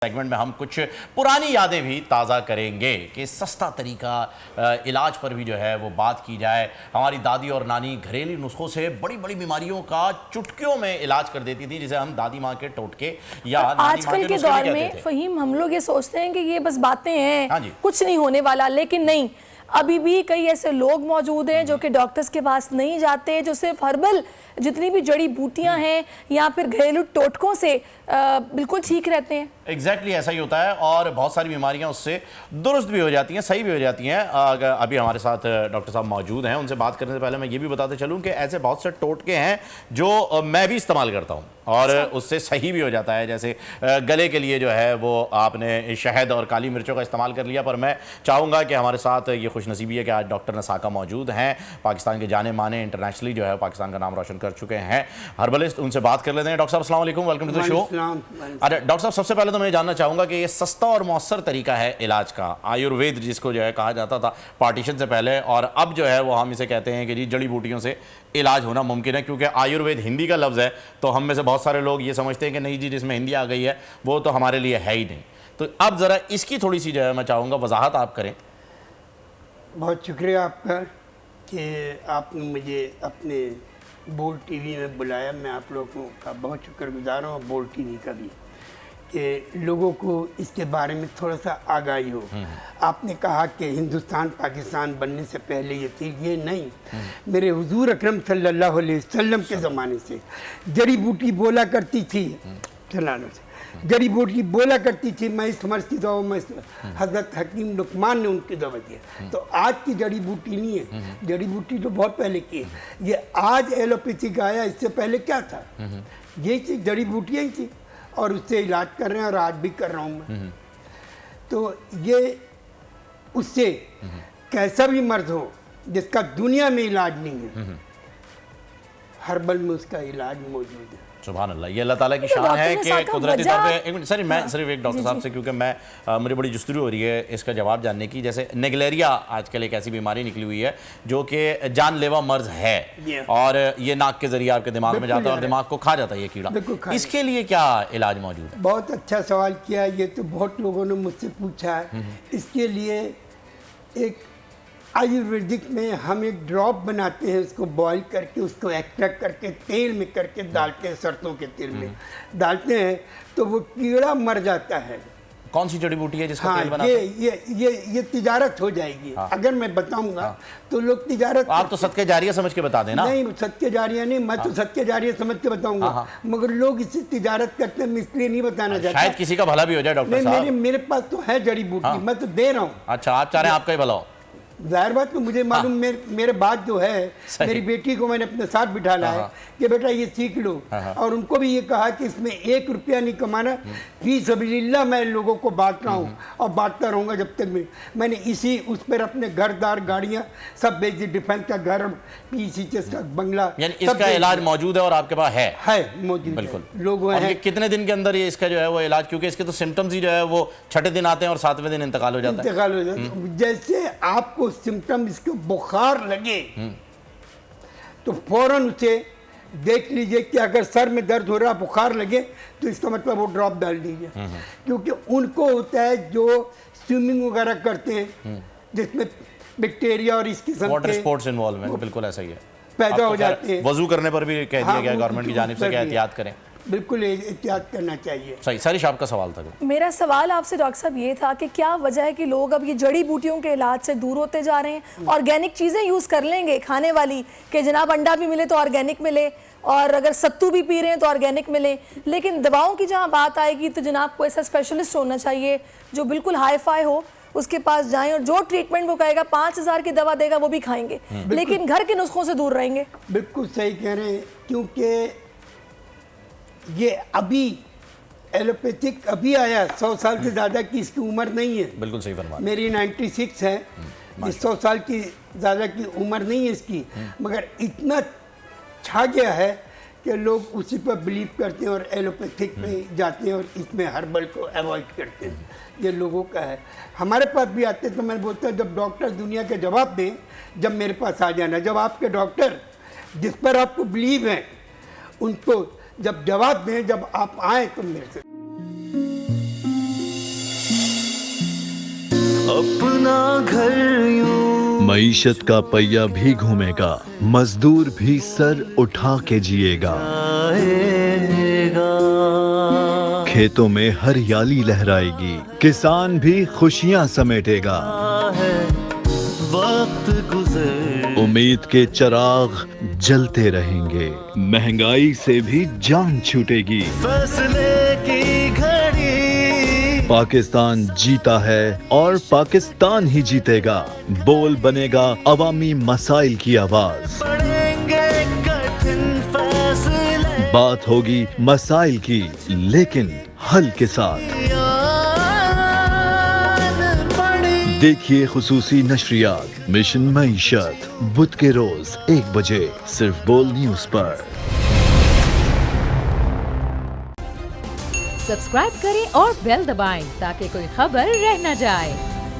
Segment में हम कुछ पुरानी यादें भी ताज़ा करेंगे कि सस्ता तरीका इलाज पर भी जो है वो बात की जाए। हमारी दादी और नानी घरेलू नुस्खों से बड़ी बड़ी बीमारियों का चुटकियों में इलाज कर देती थी, जिसे हम दादी माँ के टोटके या नानी माँ आजकल के दौर में फहीम हम लोग ये सोचते हैं कि ये बस बातें हैं, हाँ जी, कुछ नहीं होने वाला, लेकिन नहीं, अभी भी कई ऐसे लोग मौजूद हैं जो कि डॉक्टर्स के पास नहीं जाते, जो सिर्फ हर्बल जितनी भी जड़ी बूटियां हैं या फिर घरेलू टोटकों से बिल्कुल ठीक रहते हैं। एग्जैक्टली ऐसा ही होता है और बहुत सारी बीमारियां उससे दुरुस्त भी हो जाती हैं, सही भी हो जाती हैं। अभी हमारे साथ डॉक्टर साहब मौजूद हैं, उनसे बात करने से पहले मैं ये भी बताते चलूं कि ऐसे बहुत से टोटके हैं जो मैं भी इस्तेमाल करता हूं और उससे सही भी हो जाता है। जैसे गले के लिए जो है वो आपने शहद और काली मिर्चों का इस्तेमाल कर लिया, पर मैं चाहूँगा कि हमारे साथ ये खुशनसीबी है कि आज डॉक्टर नसाका मौजूद हैं, पाकिस्तान के जाने माने इंटरनेशनली जो है पाकिस्तान का नाम रोशन कर चुके हैं हर्बलिस्ट। उनसे बात कर लेते हैं। डॉक्टर साहब अस्सलाम वालेकुम, वेलकम टू द शो। अरे डॉक्टर साहब, सबसे पहले तो मैं जानना चाहूँगा कि ये सस्ता और मौसर तरीका है इलाज का, आयुर्वेद जिसको जो है कहा जाता था पार्टीशन से पहले, और अब जो है वो हम इसे कहते हैं कि जी जड़ी बूटियों से इलाज होना मुमकिन है। क्योंकि आयुर्वेद हिंदी का लफ्ज़ है तो हम में से बहुत सारे लोग ये समझते हैं कि नहीं जी, जिसमें हिंदी आ गई है वो तो हमारे लिए है ही नहीं। तो अब ज़रा इसकी थोड़ी सी जो है मैं चाहूँगा वजाहत आप करें। बहुत शुक्रिया आपका कि आपने मुझे अपने बोल टीवी में बुलाया। मैं आप लोगों का बहुत शुक्रगुजार हूँ, बोल टीवी का भी, कि लोगों को इसके बारे में थोड़ा सा आगाही हो। आपने कहा कि हिंदुस्तान पाकिस्तान बनने से पहले ये थी, ये नहीं। मेरे हुजूर अकरम सल्लल्लाहु अलैहि वसल्लम के ज़माने से जड़ी बूटी बोला करती थी, चलाने से जड़ी बूटी बोला करती थी। मैं इस मस्जिद में हज़रत हकीम लुकमान ने उनकी दवा दिया। तो आज की जड़ी बूटी नहीं है, जड़ी बूटी तो बहुत पहले की है। ये आज एलोपैथिक आया, इससे पहले क्या था? ये चीज़ जड़ी बूटियाँ ही थी और उससे इलाज कर रहे हैं और आज भी कर रहा हूँ मैं। तो ये उससे कैसा भी मर्ज हो जिसका दुनिया में इलाज नहीं है, हर्बल में उसका इलाज मौजूद है। सुभान अल्लाह, ये अल्लाह ताला की शान है कि कुदरती तौर पे। एक मिनट सर, मैं सिर्फ एक डॉक्टर साहब से, क्योंकि मैं मुझे बड़ी जुस्तरू हो रही है इसका जवाब जानने की। जैसे नेगलेरिया आजकल एक ऐसी बीमारी निकली हुई है जो कि जानलेवा मर्ज है और ये नाक के जरिए आपके दिमाग में जाता है और दिमाग को खा जाता है ये कीड़ा। इसके लिए क्या इलाज मौजूद है? बहुत अच्छा सवाल किया, ये तो बहुत लोगों ने मुझसे पूछा है। इसके लिए एक आयुर्वेदिक में हम एक ड्रॉप बनाते हैं, उसको बॉईल करके उसको एक्सट्रैक्ट करके तेल में करके डालते हैं, सरसों के तेल में डालते हैं तो वो कीड़ा मर जाता है। कौन सी जड़ी बूटी है जिसका हाँ, तेल बनाते हैं? ये तिजारत हो जाएगी। हाँ। अगर मैं बताऊंगा तो लोग तिजारत। आप तो सदके जारिया समझ के बता देना। नहीं, सदके जारिया नहीं, मैं तो सदके जारिया समझ के बताऊंगा, मगर लोग इससे तिजारत करते हैं, मैं इसलिए नहीं बताना चाहता। शायद किसी का भला भी हो जाए डॉक्टर साहब। मेरे पास तो है जड़ी बूटी, मैं तो दे रहा हूँ। अच्छा, आप चाह रहे हैं आपका ही भला हो? जाहिर बात तो मुझे मालूम। मेरे बाद जो है, मेरी बेटी को मैंने अपने साथ बिठा लाया कि बेटा ये सीख लो, और उनको भी ये कहा कि इसमें 1 रुपया नहीं कमाना, फी सबीलिल्लाह मैं लोगों को बांट रहा हूँ और बांटता रहूँगा जब तक मैंने इसी उस पर अपने घरदार गाड़ियाँ सब बेच दी, डिफेंस का घर, PCHS का बंगला, यानी इसका इलाज मौजूद है और आपके पास है मौजूद। बिल्कुल लोग हैं। कितने दिन के अंदर ये इसका जो है वो इलाज, क्योंकि इसके तो सिम्टम्स ही जो है वो 6ठे दिन आते हैं और 7वें दिन इंतकाल हो जाता है। जैसे आपको सिम्टम इसको बुखार लगे तो फौरन उसे देख लीजिए कि अगर सर में दर्द हो रहा, बुखार लगे तो इसका मतलब वो ड्रॉप डाल दीजिए। क्योंकि उनको होता है जो स्विमिंग वगैरह करते हैं जिसमें बैक्टीरिया और इस किस्म के वाटर स्पोर्ट्स इन्वॉल्वमेंट, बिल्कुल ऐसा ही है, पैदा हो जाते हैं। वजू करने पर भी कह दिया गया गवर्नमेंट की जानिब से कि एहतियात करें। बिल्कुल एहतियात करना चाहिए। सही। सारिश आपका सवाल था? मेरा सवाल आपसे डॉक्टर साहब ये था कि क्या वजह है कि लोग अब ये जड़ी बूटियों के इलाज से दूर होते जा रहे हैं, ऑर्गेनिक चीज़ें यूज़ कर लेंगे खाने वाली, कि जनाब अंडा भी मिले तो ऑर्गेनिक मिले और अगर सत्तू भी पी रहे हैं तो ऑर्गेनिक मिले, लेकिन दवाओं की जहाँ बात आएगी तो जनाब को ऐसा स्पेशलिस्ट होना चाहिए जो बिल्कुल हाई फाई हो, उसके पास जाएं और जो ट्रीटमेंट वो कहेगा 5000 की दवा देगा वो भी खाएंगे, लेकिन घर के नुस्खों से दूर रहेंगे। बिल्कुल सही कह रहे हैं, क्योंकि ये अभी एलोपैथिक अभी आया, 100 साल से ज़्यादा की इसकी उम्र नहीं है। बिल्कुल सही फरमाया। मेरी 96 है, 100 साल की ज़्यादा की उम्र नहीं है इसकी, मगर इतना छा गया है कि लोग उसी पर बिलीव करते हैं और एलोपैथिक पे जाते हैं और इसमें हर्बल को अवॉइड करते हैं। ये लोगों का है। हमारे पास भी आते हैं तो मैं बोलता हूँ जब डॉक्टर दुनिया के जवाब दें, जब मेरे पास आ जाना, जब आपके डॉक्टर जिस पर आपको बिलीव है उनको जब जवाब दें, जब आप आए तो मेरे से अपना घर यूं मईशत का पहिया भी घूमेगा, मजदूर भी सर उठा के जिएगा। आएगा। खेतों में हरियाली लहराएगी, किसान भी खुशियां समेटेगा। है वक्त गुजर उम्मीद के चिराग जलते रहेंगे, महंगाई से भी जान छूटेगी। फैसले की घड़ी पाकिस्तान जीता है और पाकिस्तान ही जीतेगा। बोल बनेगा अवामी मसाइल की आवाज। पड़ेंगे कठिन फैसले बात होगी मसाइल की, लेकिन हल के साथ। देखिए खुसूसी नशरियात मिशन मईशत बुध के रोज 1 बजे सिर्फ बोल न्यूज पर। सब्सक्राइब करें और बेल दबाएं ताकि कोई खबर रह न जाए।